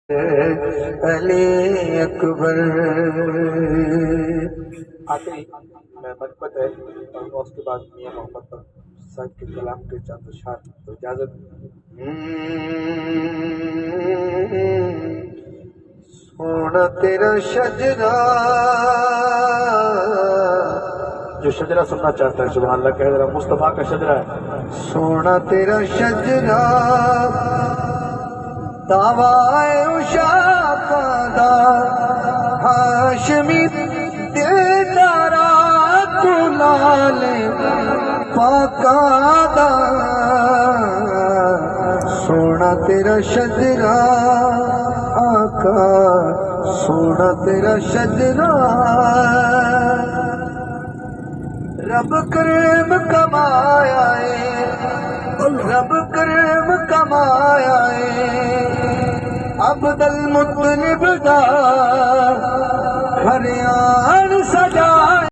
علی اکبر. آتے ہی میں منقبت ہے اور اس کے بعد میاں محمد صاحب کے کلام کے چند اشعار تو اجازت. سونا تیرا شجرا جو شجرہ سننا چاہتا ہے سبحان اللہ کہہ رہا مصطفیٰ کا شجرہ ہے. سونا تیرا شجرا دعوائے عشا پادا ہاشمی دل دارا کلال پاکادا. سونا تیرا شجرا آقا سونا تیرا شجرا. رب کرم کمایا ہے رب کرم کمایا ہے عبد المطلب دا گھریان سجا